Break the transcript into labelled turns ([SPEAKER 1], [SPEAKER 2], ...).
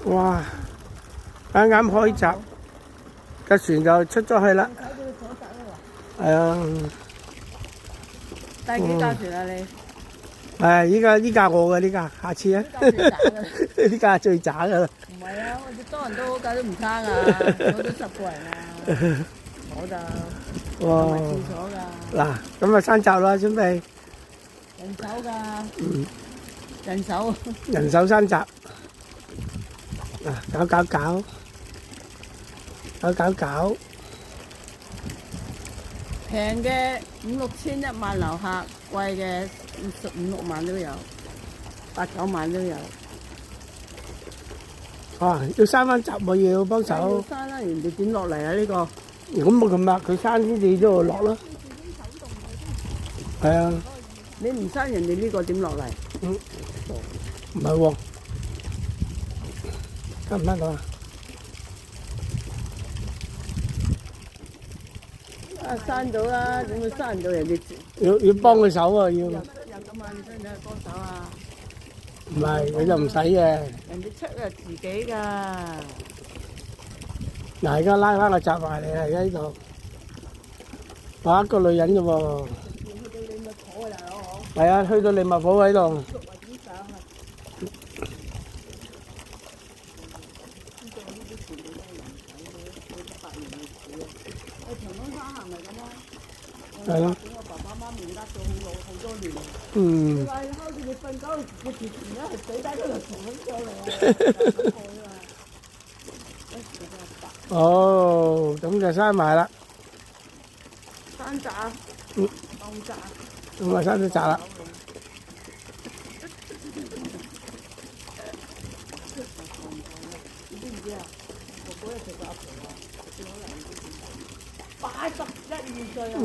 [SPEAKER 1] 哇！啱啱開閘，架船就出咗去啦。係啊。
[SPEAKER 2] 第幾架船啊你？
[SPEAKER 1] 依架我嘅呢架，下次啊。呢架最渣噶啦。
[SPEAKER 2] 唔係啊，我哋多人都架都唔差噶，我都10個人啊，我就
[SPEAKER 1] 哇！
[SPEAKER 2] 埋廁所㗎。
[SPEAKER 1] 嗱，咁啊山閘啦，準備。
[SPEAKER 2] 人手㗎。人手。
[SPEAKER 1] 人手山閘。嗱，搞。
[SPEAKER 2] 平嘅5、6千1萬樓下，貴嘅15、6萬都有，8、9萬都有。
[SPEAKER 1] 啊，要閂翻閘喎，要幫手。
[SPEAKER 2] 要閂啦，人哋點落嚟啊？呢個
[SPEAKER 1] 咁冇咁啦，佢閂先至喺度落咯。係啊。
[SPEAKER 2] 你唔閂人哋呢個點落嚟？
[SPEAKER 1] 唔係喎，得唔得到啊？
[SPEAKER 2] 閂到啦，點會閂唔到人哋？
[SPEAKER 1] 要幫佢手啊，要。
[SPEAKER 2] 有咁啊，你真係幫手啊！
[SPEAKER 1] 唔係，佢就唔使嘅。
[SPEAKER 2] 人哋出係自己㗎。
[SPEAKER 1] 嗱，而家拉翻個閘埋嚟啦，而家呢度。哇，一個女人啫喎。係啊，去到利物浦喺度。係咯。
[SPEAKER 2] 我爸爸媽咪呃咗好多年。
[SPEAKER 1] 嗯。
[SPEAKER 2] 你話睺住你瞓覺，個條船咧係死低嗰度沉咗上嚟啊！
[SPEAKER 1] 哦，咁就閂埋啦。
[SPEAKER 2] 山閘。當閘。
[SPEAKER 1] 咁啊，閂咗閘啦。
[SPEAKER 2] 你知唔知啊？我嗰日食個阿婆啊，可能81、2歲啊。